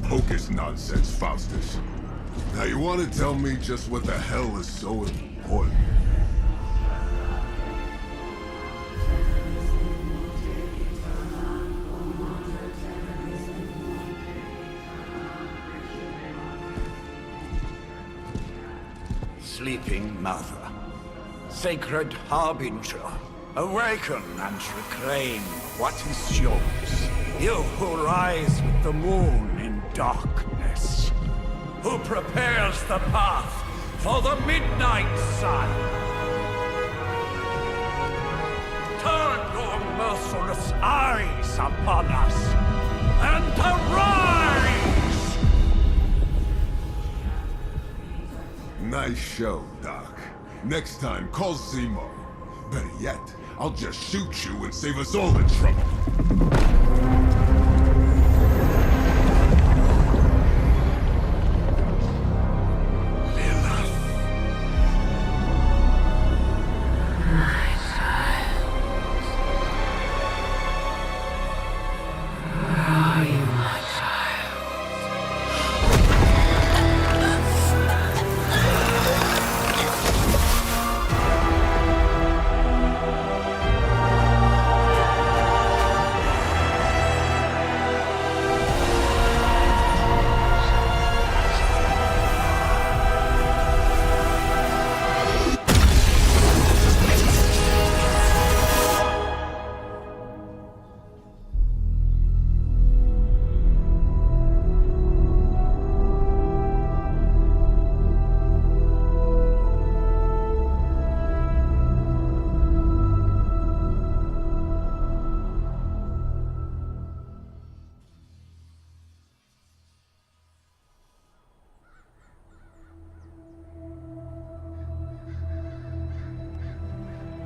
Hocus nonsense, Faustus. Now you want to tell me just what the hell is so important? Sleeping Mother, Sacred Harbinger, awaken and reclaim what is yours. You who rise with the moon in darkness, who prepares the path for the midnight sun. Turn your merciless eyes upon us, and arise! Nice show, Doc. Next time, call Zemo. Better yet, I'll just shoot you and save us all the trouble.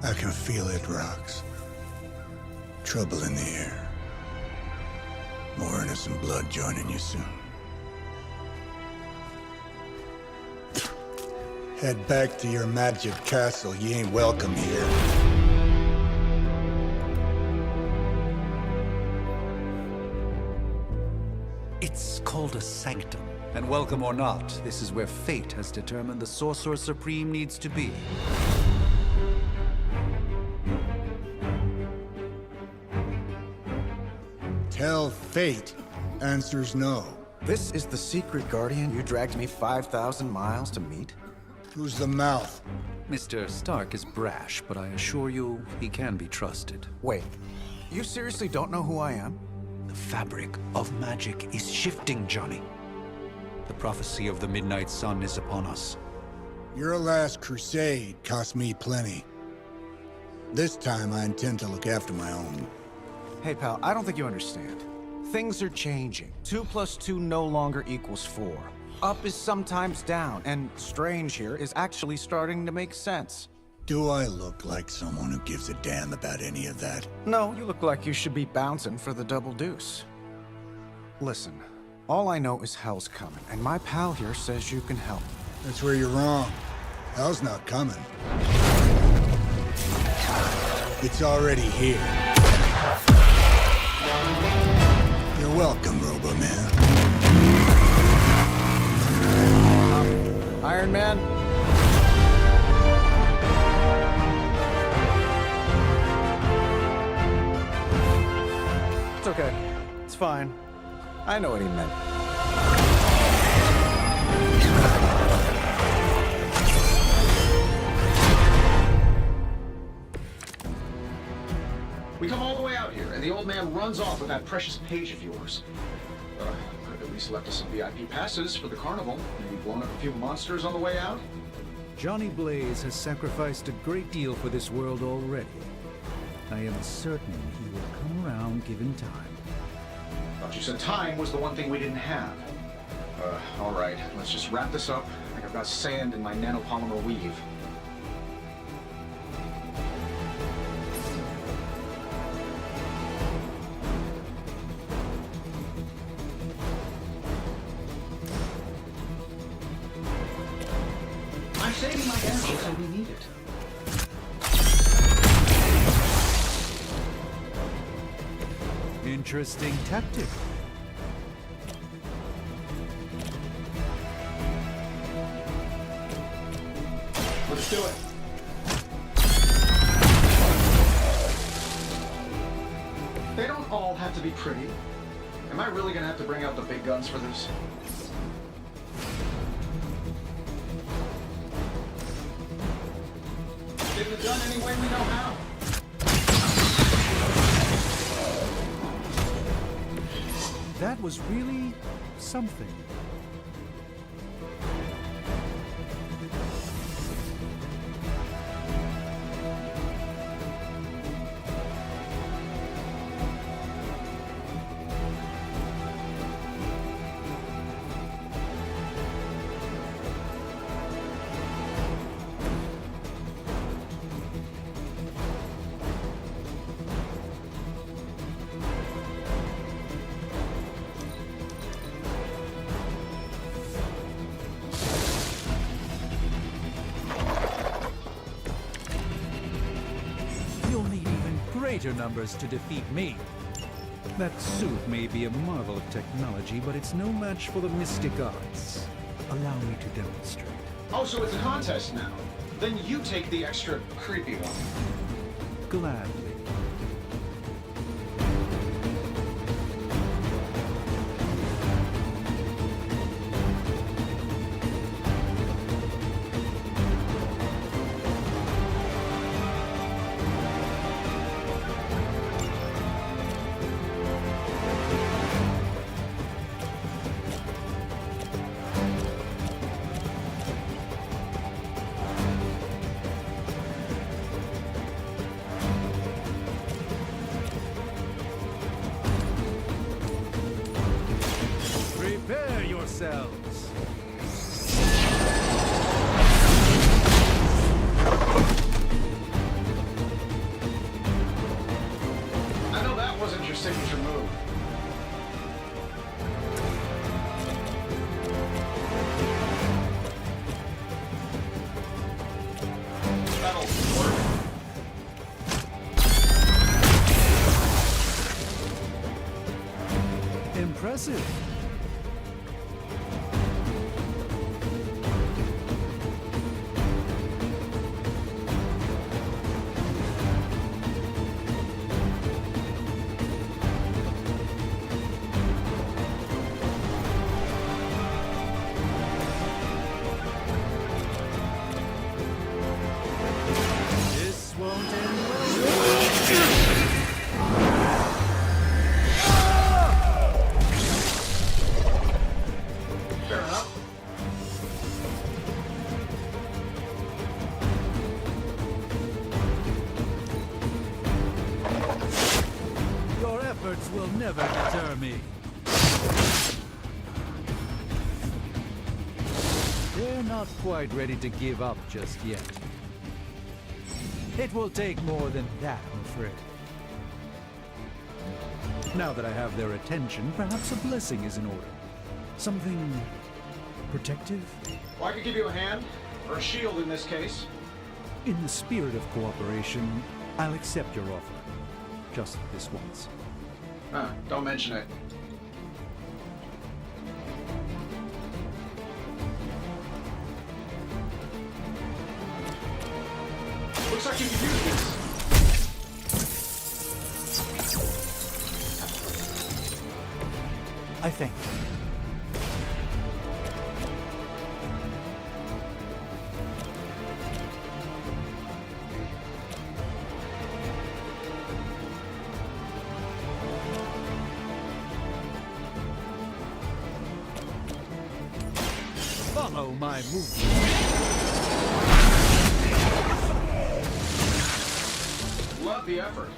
I can feel it, Rox. Trouble in the air. More innocent blood joining you soon. Head back to your magic castle. You ain't welcome here. It's called a sanctum. And welcome or not, this is where fate has determined the Sorcerer Supreme needs to be. Tell fate. Answers no. This is the secret guardian you dragged me 5,000 miles to meet? Who's the mouth? Mr. Stark is brash, but I assure you, he can be trusted. Wait, you seriously don't know who I am? The fabric of magic is shifting, Johnny. The prophecy of the Midnight Sun is upon us. Your last crusade cost me plenty. This time I intend to look after my own. Hey pal, I don't think you understand. Things are changing. 2 + 2 no longer equals 4. Up is sometimes down, and strange here is actually starting to make sense. Do I look like someone who gives a damn about any of that? No, you look like you should be bouncing for the double deuce. Listen, all I know is hell's coming, and my pal here says you can help. That's where you're wrong. Hell's not coming. It's already here. You're welcome, Robo-Man. Iron Man? It's okay. It's fine. I know what he meant. We come all the way out here, and the old man runs off with that precious page of yours. At least left us some VIP passes for the carnival. Maybe blown up a few monsters on the way out? Johnny Blaze has sacrificed a great deal for this world already. I am certain he will come around given time. Thought you said time was the one thing we didn't have. All right, let's just wrap this up. Like I've got sand in my nanopolymer weave. I'm saving my energy so we need it. Interesting tactic. Let's do it. They don't all have to be pretty. Am I really gonna have to bring out the big guns for this? Get it done any way we know how. That was really something. You'll need even greater numbers to defeat me. That suit may be a marvel of technology, but it's no match for the mystic arts. Allow me to demonstrate. Oh, so it's a contest now. Then you take the extra creepy one. Gladly. Prepare yourselves. I know that wasn't your signature move. That'll work. Impressive. This won't end well. Fair enough. Your efforts will never deter me. They're not quite ready to give up just yet. It will take more than that, I'm afraid. Now that I have their attention, perhaps a blessing is in order. Something protective? Well, I could give you a hand, or a shield in this case. In the spirit of cooperation, I'll accept your offer. Just this once. Don't mention it. Looks like you can use this. I thank you. my movement. Love the effort.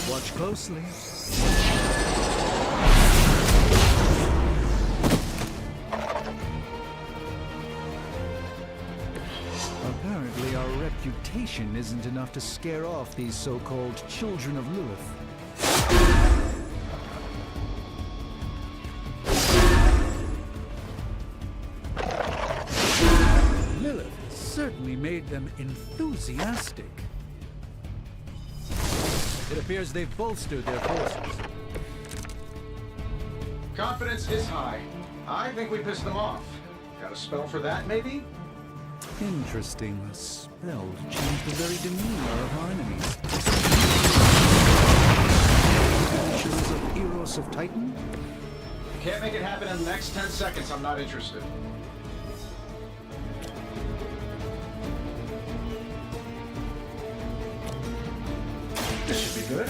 Watch closely. Apparently, our reputation isn't enough to scare off these so-called children of Lilith. Lilith certainly made them enthusiastic. It appears they've bolstered their forces. Confidence is high. I think we pissed them off. Got a spell for that, maybe? Interesting. A spell to change the very demeanor of our enemies. Adventures of Eros of Titan? Can't make it happen in the next 10 seconds. I'm not interested. This should be good.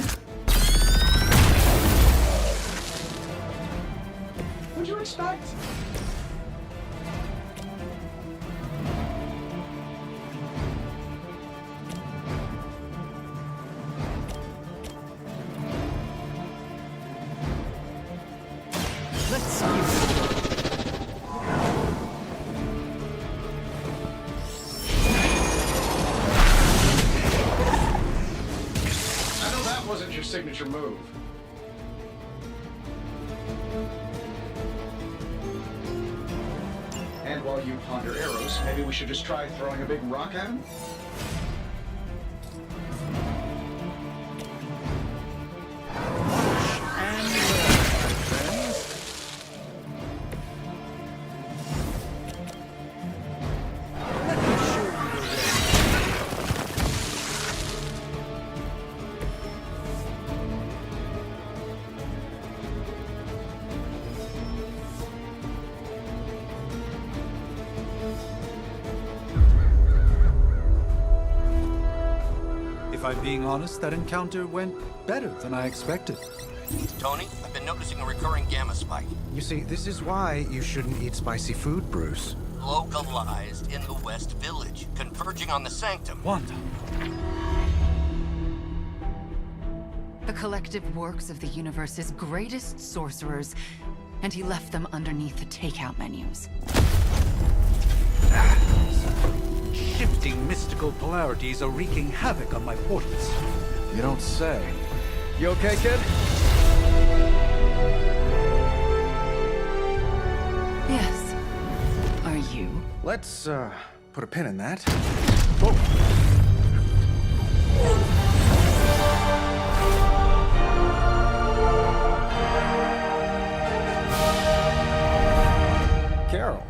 What'd you expect? Let's give it a go. I know that wasn't your signature move. And while you ponder arrows, maybe we should just try throwing a big rock at him? If I'm being honest, that encounter went better than I expected. Tony, I've been noticing a recurring gamma spike. You see, this is why you shouldn't eat spicy food, Bruce. Localized in the West Village, converging on the Sanctum. Wanda. The collective works of the universe's greatest sorcerers, and he left them underneath the takeout menus. Shifting mystical polarities are wreaking havoc on my portals. You don't say. You okay, kid? Yes. Are you? Let's, put a pin in that. Carol.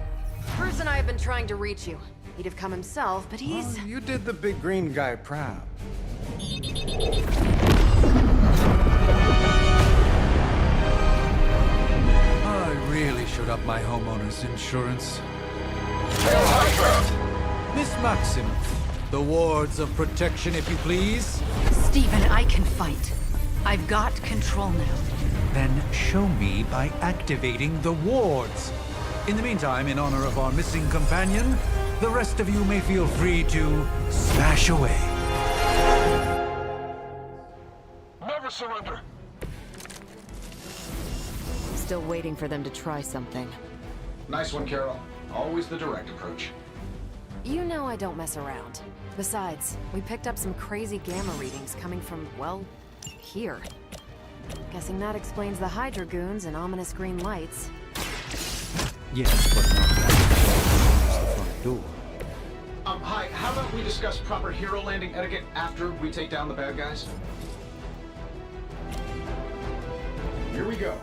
Bruce and I have been trying to reach you. He'd have come himself, but he's... Oh, you did the big green guy proud. I really should up my homeowner's insurance. Miss Maximoff, the wards of protection, if you please. Stephen, I can fight. I've got control now. Then show me by activating the wards. In the meantime, in honor of our missing companion, the rest of you may feel free to smash away. Never surrender. Still waiting for them to try something. Nice one, Carol. Always the direct approach. You know I don't mess around. Besides, we picked up some crazy gamma readings coming from, well, here. Guessing that explains the Hydra goons and ominous green lights. Yes, but not that. The front door. Hi, how about we discuss proper hero landing etiquette after we take down the bad guys? Here we go.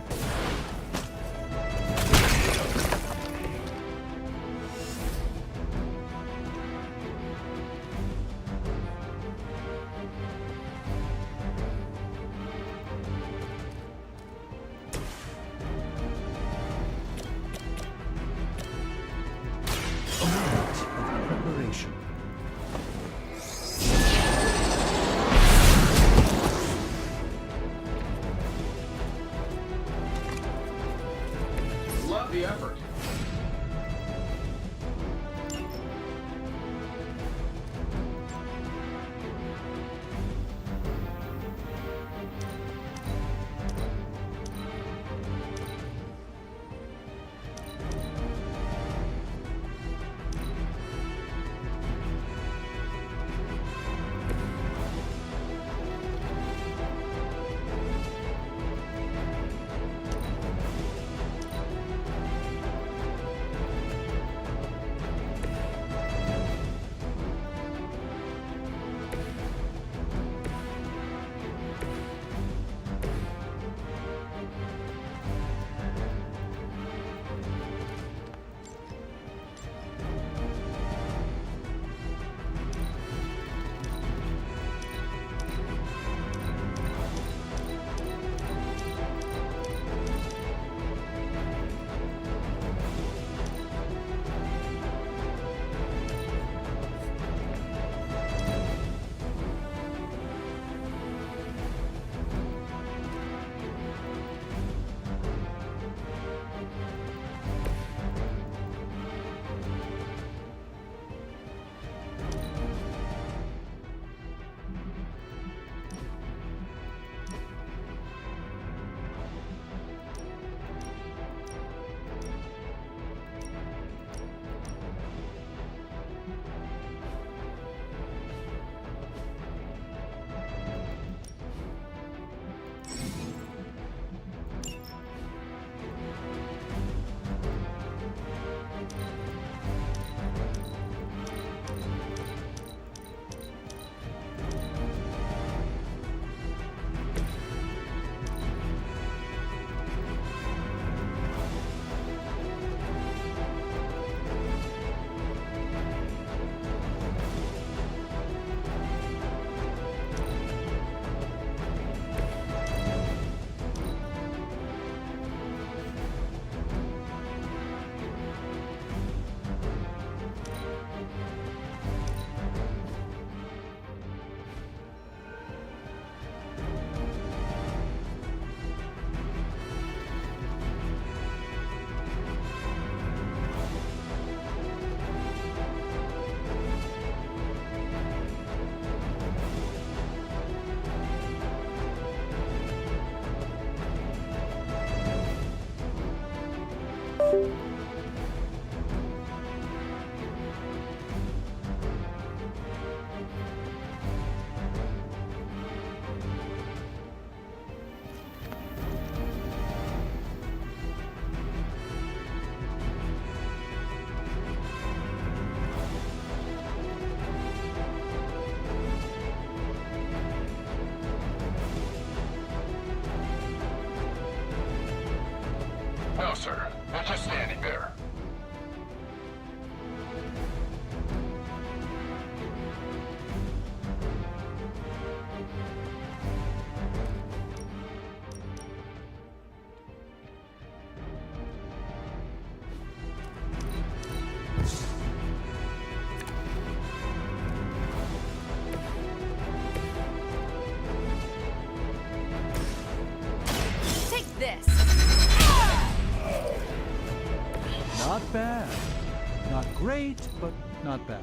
Not great, but not bad.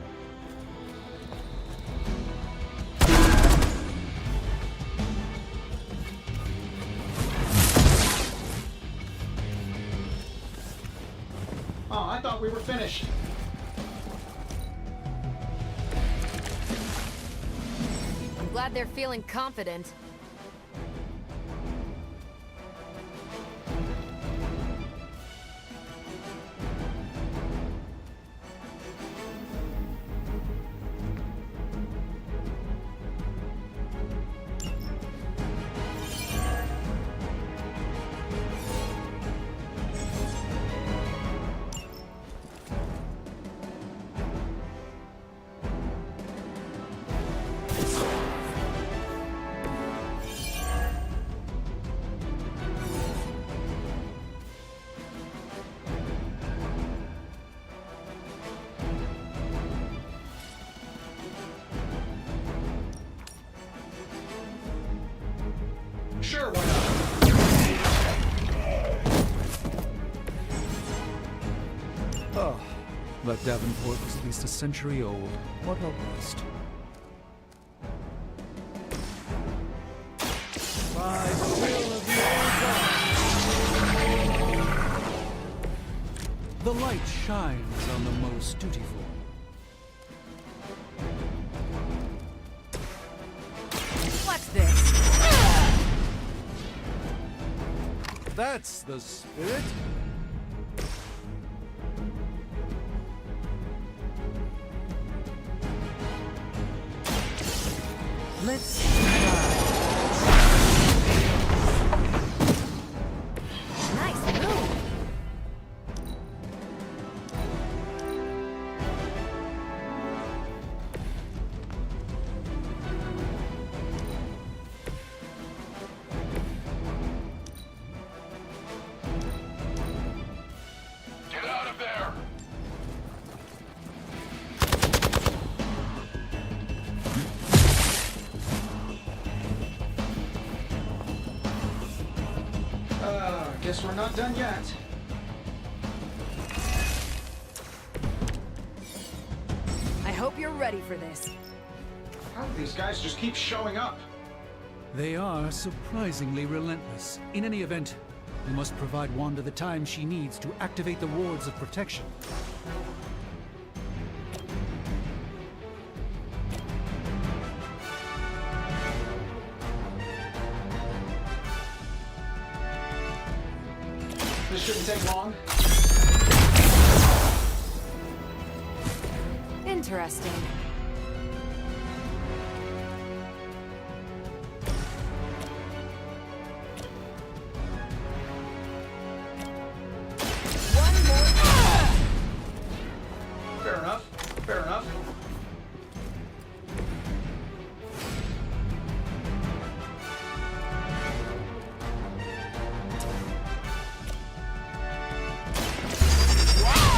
Oh, I thought we were finished. I'm glad they're feeling confident. Sure, why not? Oh, but Davenport was at least a century old. What a waste. By the will of the Old God. The light shines on the most dutiful. What's this? That's the spirit. Let's try. Nice move. Get out of there! Guess we're not done yet. I hope you're ready for this. How do these guys just keep showing up? They are surprisingly relentless. In any event, we must provide Wanda the time she needs to activate the wards of protection. This shouldn't take long. Interesting. One more. Fair enough. Fair enough.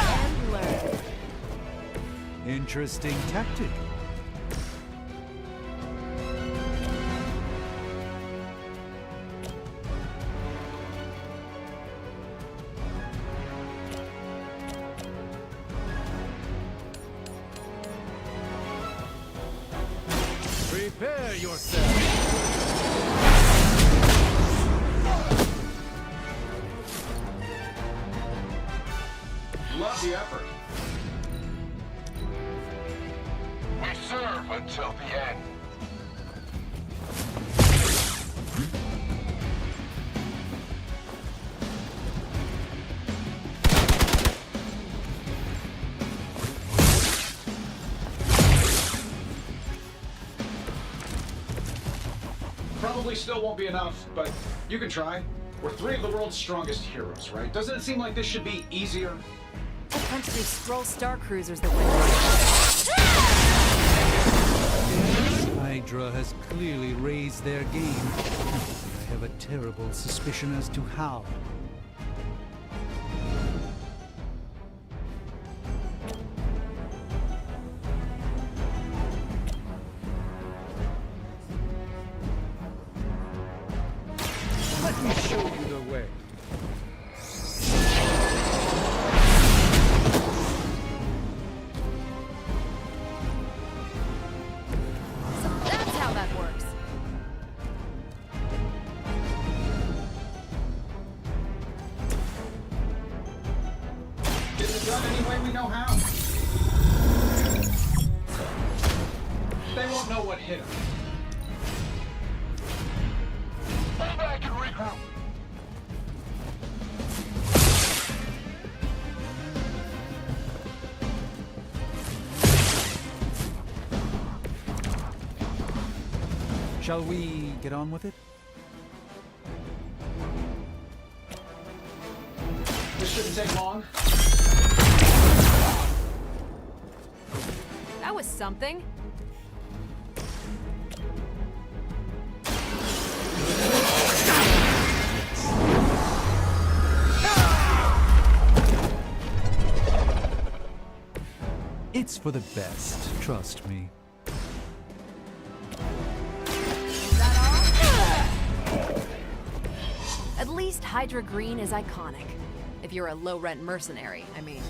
And learn. Interesting tactic. Prepare yourself. Love the effort. We serve until the end. Probably still won't be enough, but you can try. We're three of the world's strongest heroes, right? Doesn't it seem like this should be easier? I punch through scroll star cruisers that win. Hydra has clearly raised their game. I have a terrible suspicion as to how. Let me show you the way. what hit him. Fall back and regroup. Shall we get on with it? This shouldn't take long. That was something. It's for the best, trust me. At least Hydra Green is iconic. If you're a low-rent mercenary, I mean.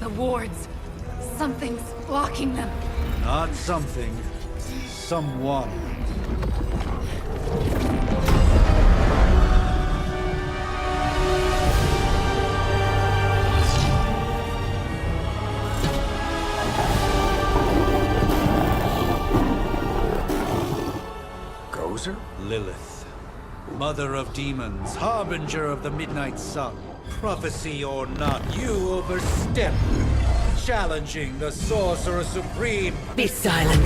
The wards. Something's blocking them. Not something. Someone. Gozer? Lilith. Mother of demons, harbinger of the midnight sun. Prophecy or not, you overstep. Challenging the Sorcerer Supreme. Be silent.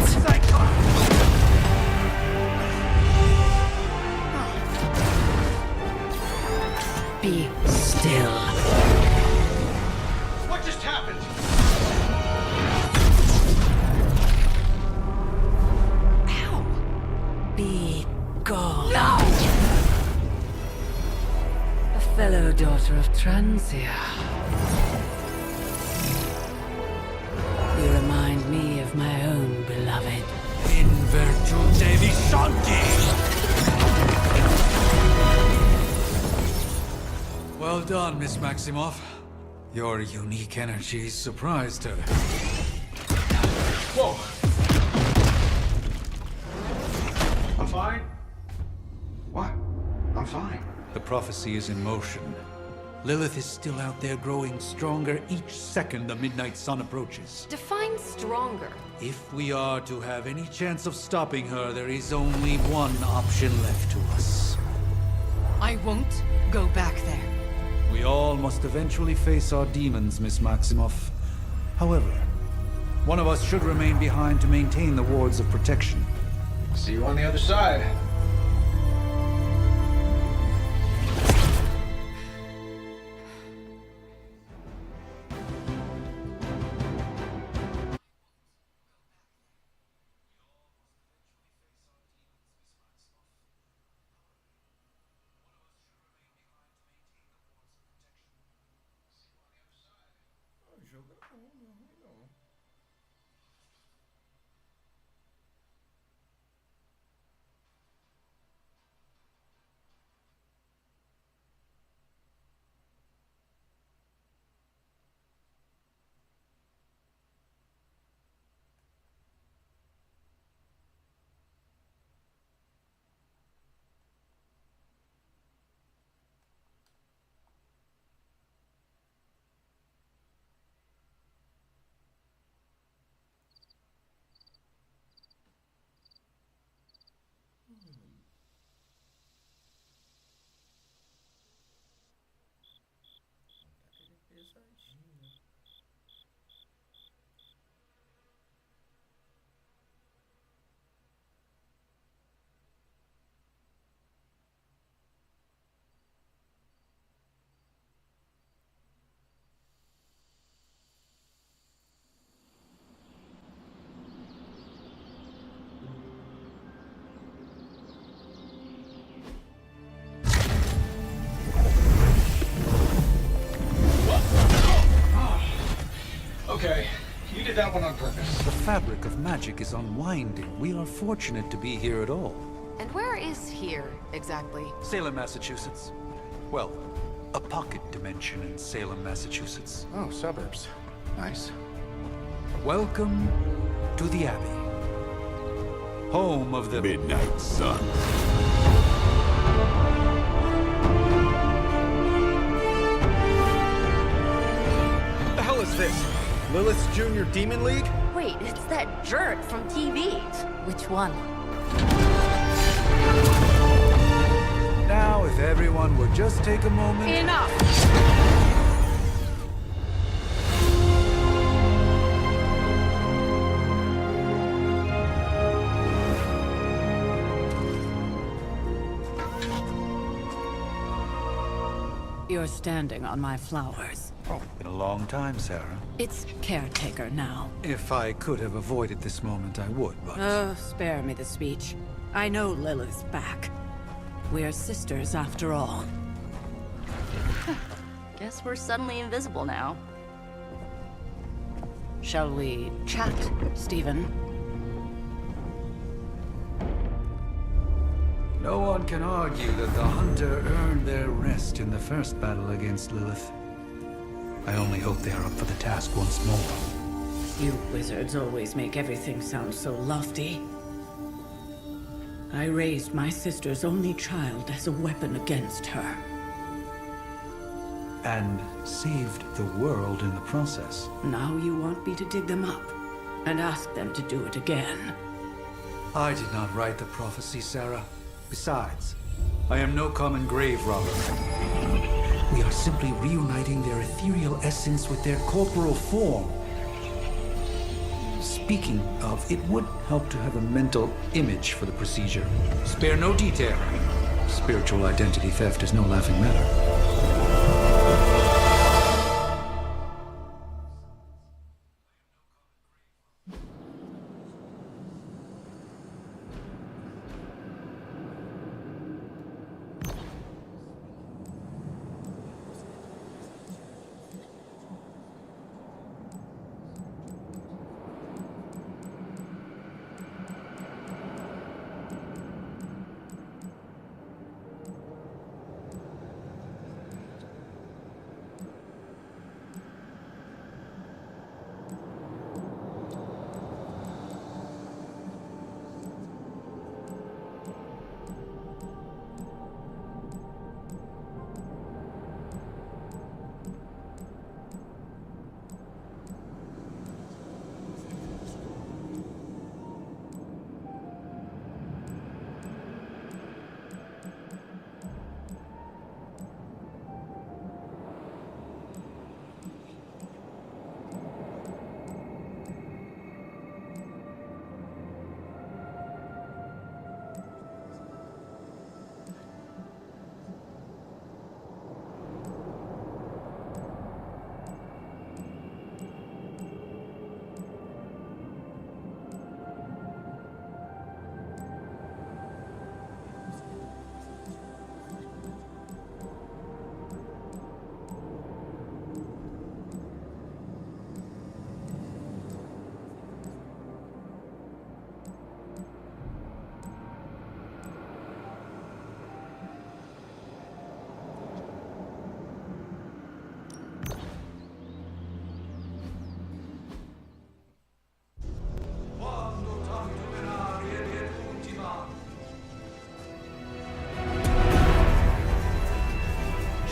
Be still. What just happened? Ow! Be gone. No! A fellow daughter of Transia. You remind me of my own beloved. In virtute vishanti! Well done, Miss Maximoff. Your unique energy surprised her. Whoa! I'm fine. What? I'm fine. The prophecy is in motion. Lilith is still out there growing stronger each second the midnight sun approaches. Define stronger. If we are to have any chance of stopping her, there is only one option left to us. I won't go back there. We all must eventually face our demons, Miss Maximoff. However, one of us should remain behind to maintain the wards of protection. See you on the other side. Okay, you did that one on purpose. The fabric of magic is unwinding. We are fortunate to be here at all. And where is here, exactly? Salem, Massachusetts. Well, a pocket dimension in Salem, Massachusetts. Oh, suburbs. Nice. Welcome to the Abbey. Home of the Midnight Sun. this? Lilith's Junior Demon League? Wait, it's that jerk from TV. Which one? Now, if everyone would just take a moment... Enough! You're standing on my flowers. Oh, been a long time, Sarah. It's caretaker now. If I could have avoided this moment, I would, but... Oh, spare me the speech. I know Lilith's back. We're sisters after all. Guess we're suddenly invisible now. Shall we chat, Stephen? No one can argue that the Hunter earned their rest in the first battle against Lilith. I only hope they are up for the task once more. You wizards always make everything sound so lofty. I raised my sister's only child as a weapon against her. And saved the world in the process. Now you want me to dig them up and ask them to do it again. I did not write the prophecy, Sarah. Besides, I am no common grave robber. We are simply reuniting their ethereal essence with their corporal form. Speaking of, it would help to have a mental image for the procedure. Spare no detail. Spiritual identity theft is no laughing matter.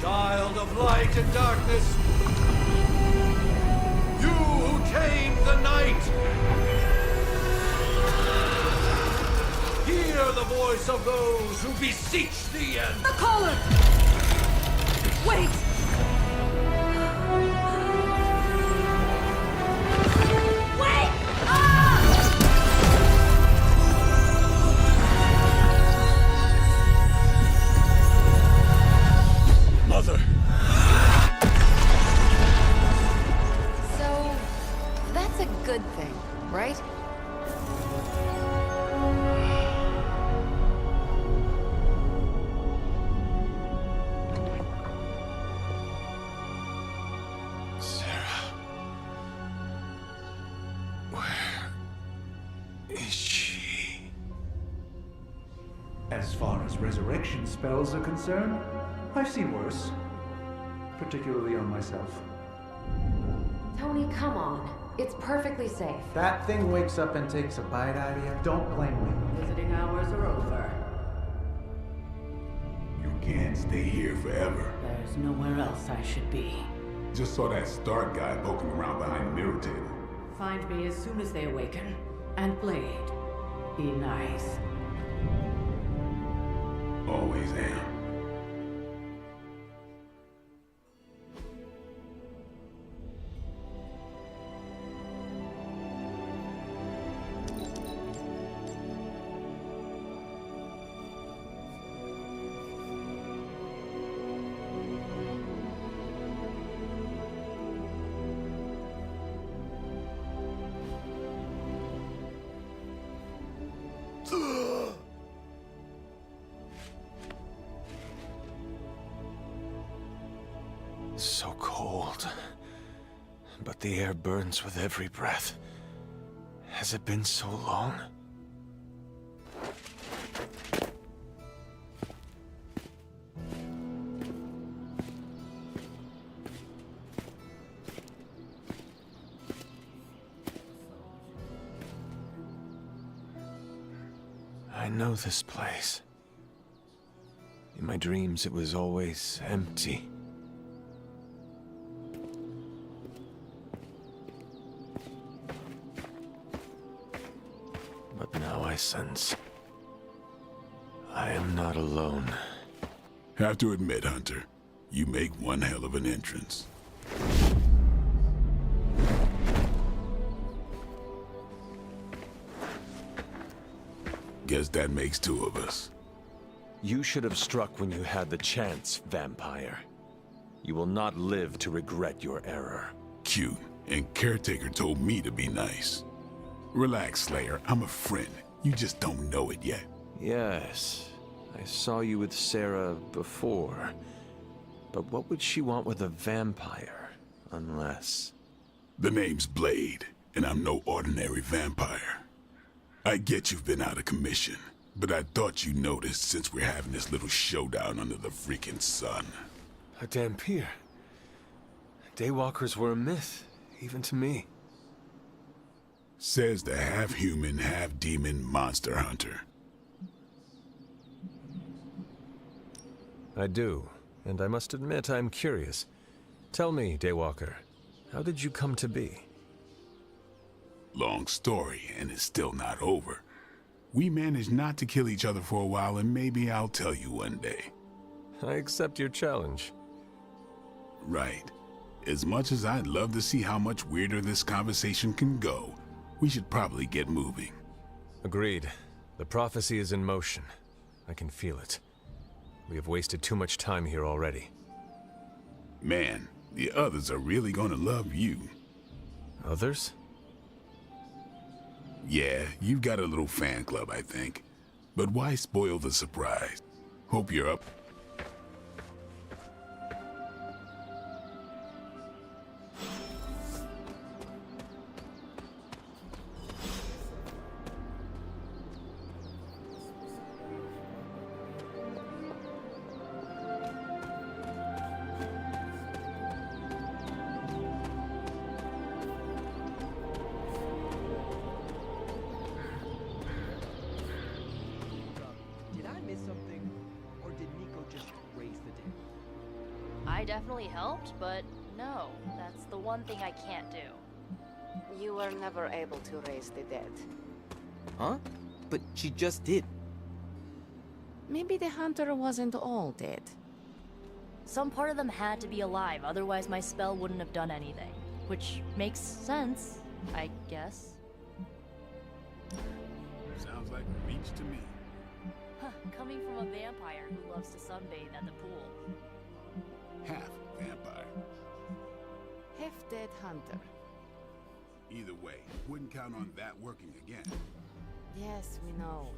Child of light and darkness, you who tame the night, hear the voice of those who beseech thee and... The collar! Wait! Wait! Ah! Mother. So, that's a good thing, right? Sarah. Where is she? As far as resurrection spells are concerned, I've seen worse. Particularly on myself. Tony, come on. It's perfectly safe. That thing wakes up and takes a bite out of you. Don't blame me. Visiting hours are over. You can't stay here forever. There's nowhere else I should be. Just saw that Stark guy poking around behind the mirror table. Find me as soon as they awaken. And Blade, be nice. Always am. So cold. But the air burns with every breath. Has it been so long? I know this place. In my dreams, it was always empty. But now I sense I am not alone. Have to admit, Hunter, you make one hell of an entrance. Guess that makes two of us. You should have struck when you had the chance, vampire. You will not live to regret your error. Cute, and Caretaker told me to be nice. Relax, Slayer. I'm a friend. You just don't know it yet. Yes, I saw you with Sarah before. But what would she want with a vampire, unless... The name's Blade, and I'm no ordinary vampire. I get you've been out of commission, but I thought you noticed since we're having this little showdown under the freaking sun. A Dampier. Daywalkers were a myth, even to me. Says the half-human, half-demon monster hunter. I do, and I must admit I'm curious. Tell me, Daywalker, how did you come to be? Long story, and it's still not over. We managed not to kill each other for a while, and maybe I'll tell you one day. I accept your challenge. Right. As much as I'd love to see how much weirder this conversation can go, we should probably get moving. Agreed. The prophecy is in motion. I can feel it. We have wasted too much time here already. Man, the others are really gonna love you. Others? Yeah, you've got a little fan club, I think. But why spoil the surprise? Hope you're up. I definitely helped, but no, that's the one thing I can't do. You were never able to raise the dead. Huh? But she just did. Maybe the hunter wasn't all dead. Some part of them had to be alive, otherwise my spell wouldn't have done anything. Which makes sense, I guess. Sounds like a reach to me. Huh, coming from a vampire who loves to sunbathe at the pool. Half vampire. Half-dead hunter. Either way, wouldn't count on that working again. Yes, we know.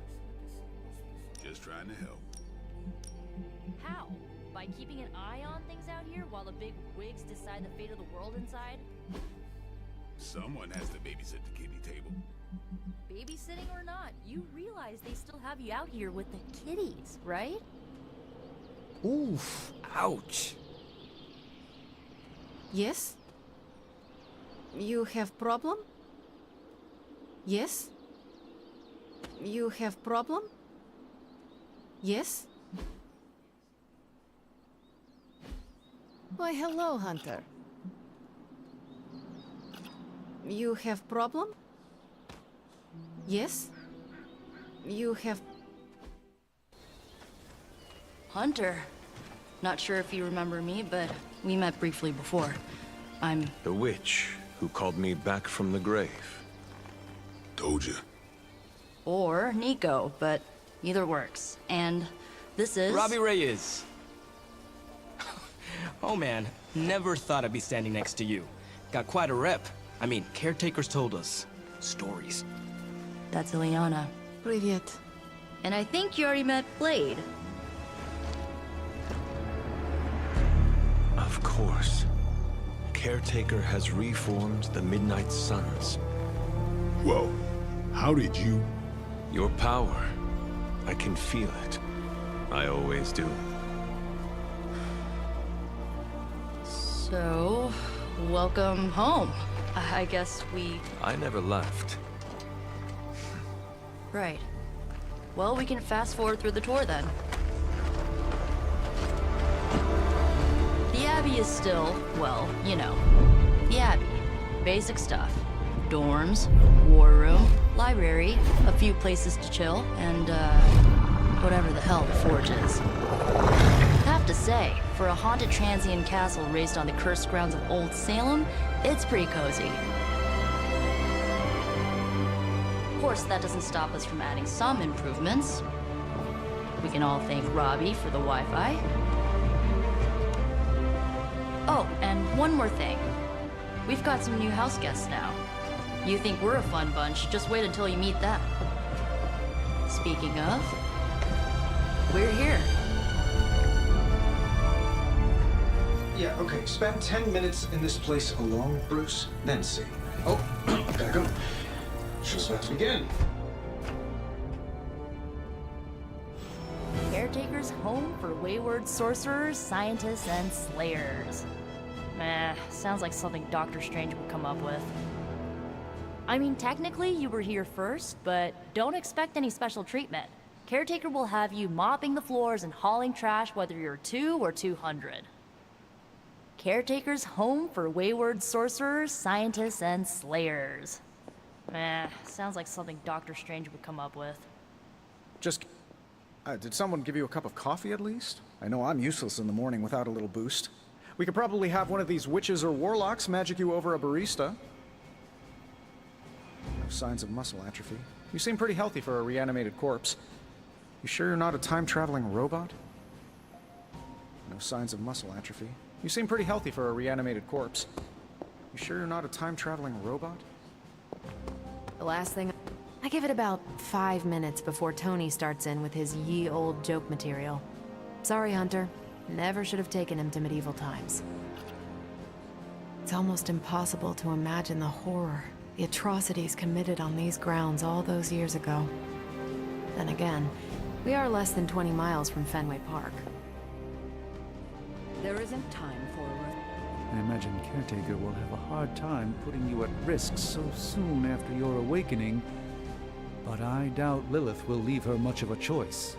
Just trying to help. How? By keeping an eye on things out here while the big wigs decide the fate of the world inside? Someone has to babysit the kitty table. Babysitting or not, you realize they still have you out here with the kitties, right? Oof. Ouch. Yes? You have problem? Yes? You have problem? Yes? Why, hello, Hunter. You have problem? Yes? You have... Hunter. Not sure if you remember me, but we met briefly before. I'm... The witch who called me back from the grave. Told you. Or Nico, but either works. And this is... Robbie Reyes. Oh man, never thought I'd be standing next to you. Got quite a rep. I mean, caretakers told us stories. That's Ileana. Привет. And I think you already met Blade. Of course. Caretaker has reformed the Midnight Suns. Whoa. How did you... Your power. I can feel it. I always do. So, welcome home. I guess we... I never left. Right. Well, we can fast forward through the tour then. The Abbey is still, well, you know, the Abbey. Basic stuff. Dorms, war room, library, a few places to chill, and, whatever the hell the Forge is. Have to say, for a haunted transient castle raised on the cursed grounds of Old Salem, it's pretty cozy. Of course, that doesn't stop us from adding some improvements. We can all thank Robbie for the Wi-Fi. Oh, and one more thing. We've got some new house guests now. You think we're a fun bunch, just wait until you meet them. Speaking of, we're here. Yeah, okay. Spend 10 minutes in this place alone, Bruce, then see. Oh, gotta go. Show's about to begin. Caretaker's home for wayward sorcerers, scientists, and slayers. Meh, sounds like something Doctor Strange would come up with. I mean, technically you were here first, but don't expect any special treatment. Caretaker will have you mopping the floors and hauling trash whether you're 2 or 200. Caretaker's home for wayward sorcerers, scientists, and slayers. Meh, sounds like something Doctor Strange would come up with. Just... did someone give you a cup of coffee at least? I know I'm useless in the morning without a little boost. We could probably have one of these witches or warlocks magic you over a barista. No signs of muscle atrophy. You seem pretty healthy for a reanimated corpse. You sure you're not a time-traveling robot? No signs of muscle atrophy. You seem pretty healthy for a reanimated corpse. You sure you're not a time-traveling robot? The last thing... I give it about 5 minutes before Tony starts in with his ye old joke material. Sorry, Hunter. Never should have taken him to medieval times. It's almost impossible to imagine the horror, the atrocities committed on these grounds all those years ago. Then again, we are less than 20 miles from Fenway Park. There isn't time for a... I imagine Caretaker will have a hard time putting you at risk so soon after your awakening, but I doubt Lilith will leave her much of a choice.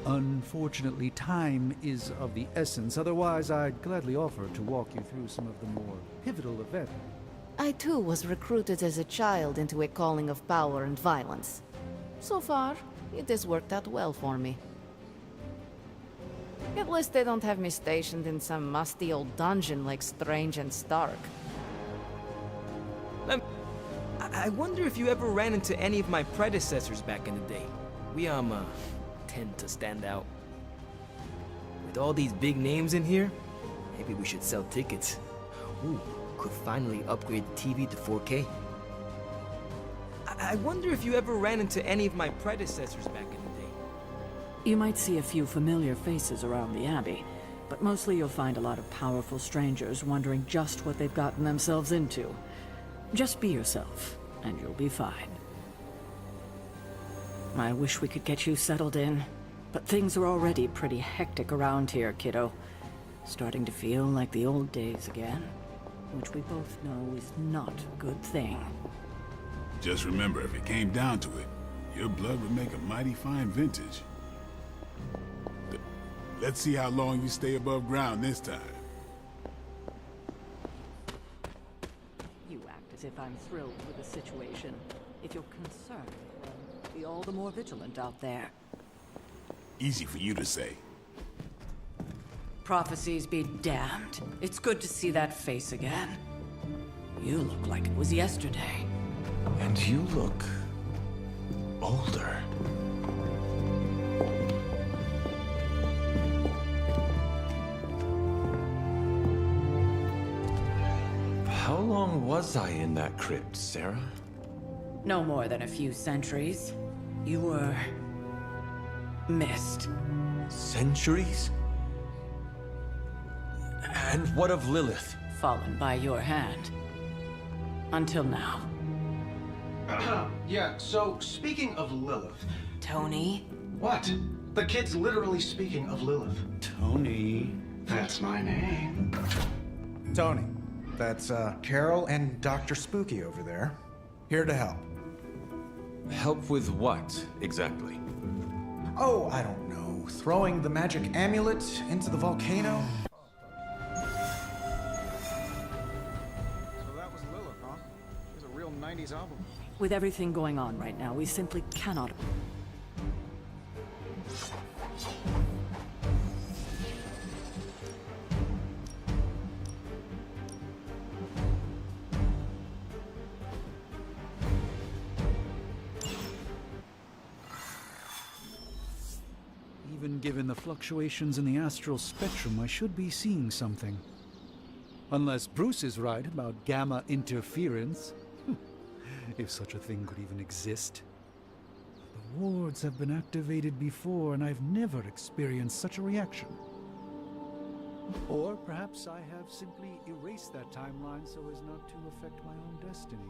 Unfortunately, time is of the essence. Otherwise, I'd gladly offer to walk you through some of the more pivotal events. I too was recruited as a child into a calling of power and violence. So far, it has worked out well for me. At least they don't have me stationed in some musty old dungeon like Strange and Stark. I wonder if you ever ran into any of my predecessors back in the day. We, tend to stand out. With all these big names in here, maybe we should sell tickets. Ooh, could finally upgrade the TV to 4K. I wonder if you ever ran into any of my predecessors back in the day. You might see a few familiar faces around the Abbey, but mostly you'll find a lot of powerful strangers wondering just what they've gotten themselves into. Just be yourself, and you'll be fine. I wish we could get you settled in, but things are already pretty hectic around here, kiddo. Starting to feel like the old days again, which we both know is not a good thing. Just remember, if it came down to it, your blood would make a mighty fine vintage. Let's see how long you stay above ground this time. as if I'm thrilled with the situation. If you're concerned, well, be all the more vigilant out there. Easy for you to say. Prophecies be damned. It's good to see that face again. You look like it was yesterday. And you look older. How long was I in that crypt, Sarah? No more than a few centuries. You were... missed. Centuries? And what of Lilith? Fallen by your hand. Until now. Yeah, so speaking of Lilith... Tony? What? The kid's literally speaking of Lilith. Tony. That's my name. Tony. That's, Carol and Dr. Spooky over there. Here to help. Help with what, exactly? Oh, I don't know. Throwing the magic amulet into the volcano? So that was Lilith, huh? She was a real 90s album. With everything going on right now, we simply cannot... Even given the fluctuations in the astral spectrum, I should be seeing something. Unless Bruce is right about gamma interference. If such a thing could even exist. The wards have been activated before, and I've never experienced such a reaction. Or perhaps I have simply erased that timeline so as not to affect my own destiny.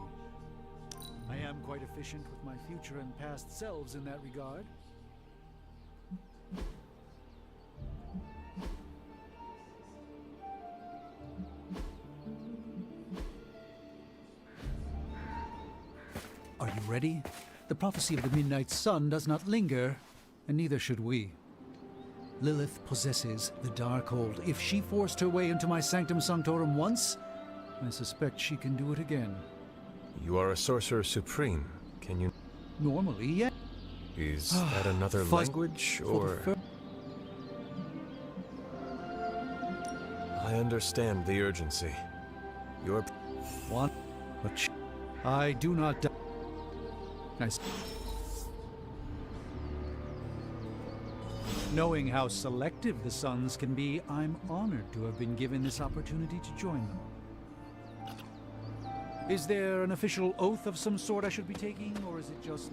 I am quite efficient with my future and past selves in that regard. Are you ready? The prophecy of the Midnight Sun does not linger, and neither should we. Lilith possesses the Darkhold. If she forced her way into my Sanctum Sanctorum once, I suspect she can do it again. You are a sorcerer supreme. Can you... Normally, yeah. Is that another language, or... I understand the urgency. Your... What? But I do not... Knowing how selective the Suns can be, I'm honored to have been given this opportunity to join them. Is there an official oath of some sort I should be taking, or is it just...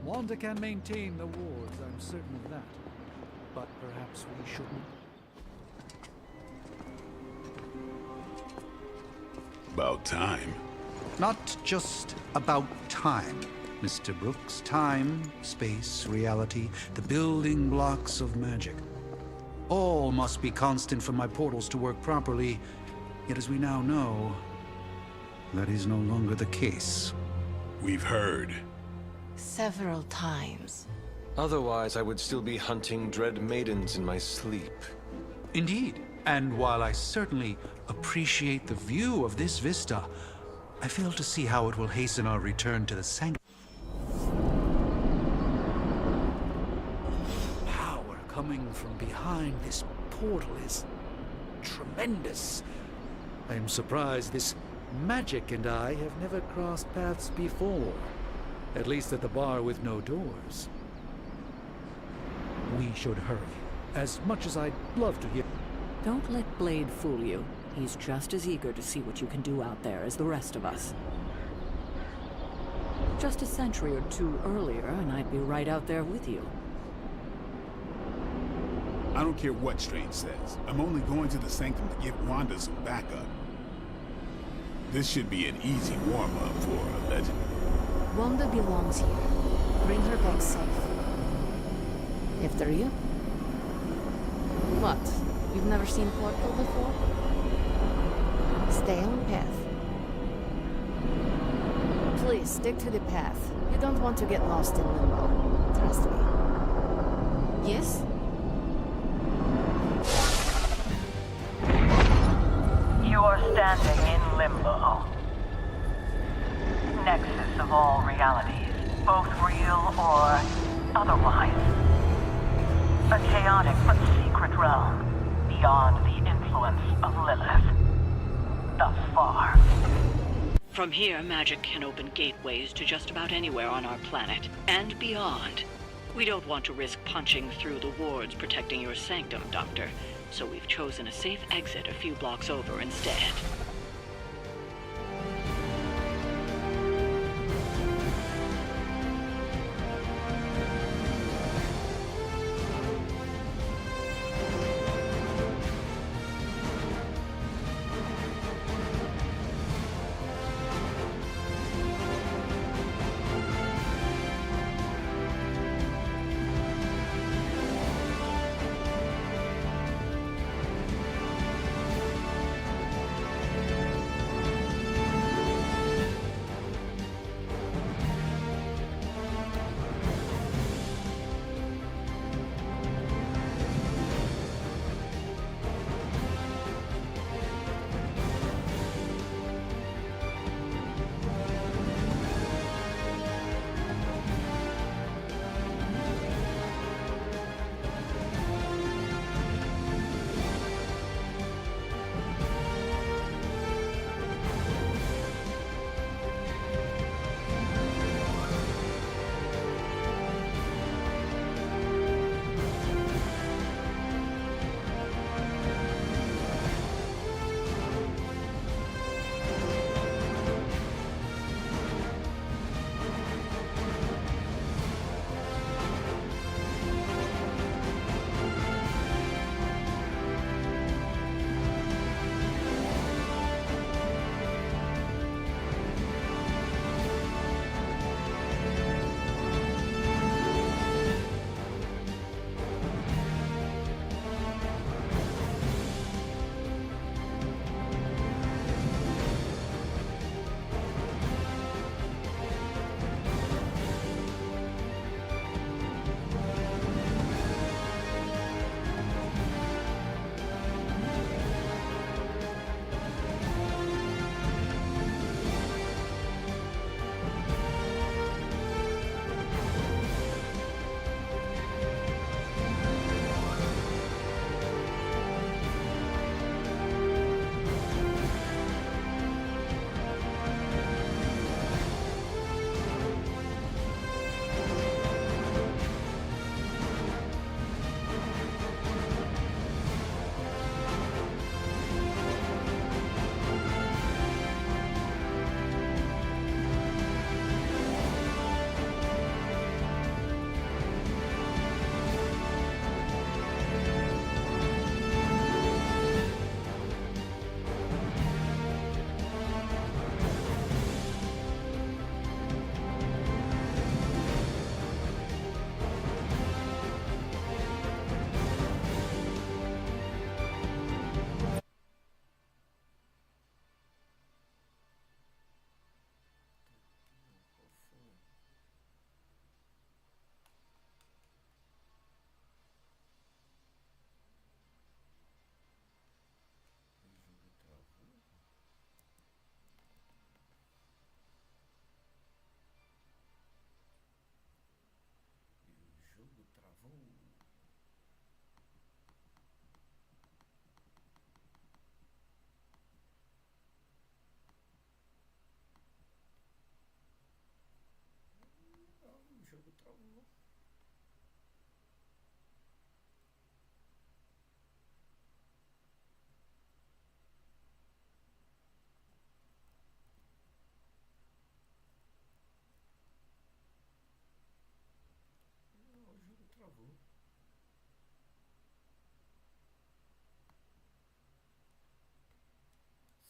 Wanda can maintain the wards, I'm certain of that. But perhaps we shouldn't. About time. Not just about time, Mr. Brooks. Time, space, reality, the building blocks of magic. All must be constant for my portals to work properly, yet as we now know, that is no longer the case. We've heard. Several times. Otherwise, I would still be hunting dread maidens in my sleep. Indeed. And while I certainly appreciate the view of this vista, I fail to see how it will hasten our return to the sanctum. Power coming from behind this portal is tremendous. I am surprised this magic and I have never crossed paths before. At least at the bar with no doors. We should hurry. As much as I'd love to hear... Don't let Blade fool you. He's just as eager to see what you can do out there as the rest of us. Just a century or two earlier, and I'd be right out there with you. I don't care what Strange says. I'm only going to the Sanctum to give Wanda some backup. This should be an easy warm-up for a legend. Wanda belongs here. Bring her back safe. After you? What? You've never seen Portal before? Stay on path. Please, stick to the path. You don't want to get lost in limbo. Trust me. Yes? You are standing in limbo. otherwise. A chaotic but secret realm, beyond the influence of Lilith. Thus far. From here, magic can open gateways to just about anywhere on our planet, and beyond. We don't want to risk punching through the wards protecting your sanctum, Doctor, so we've chosen a safe exit a few blocks over instead.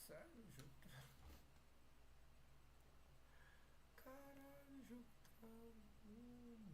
Sério, o jogo Caralho, o jogo travou,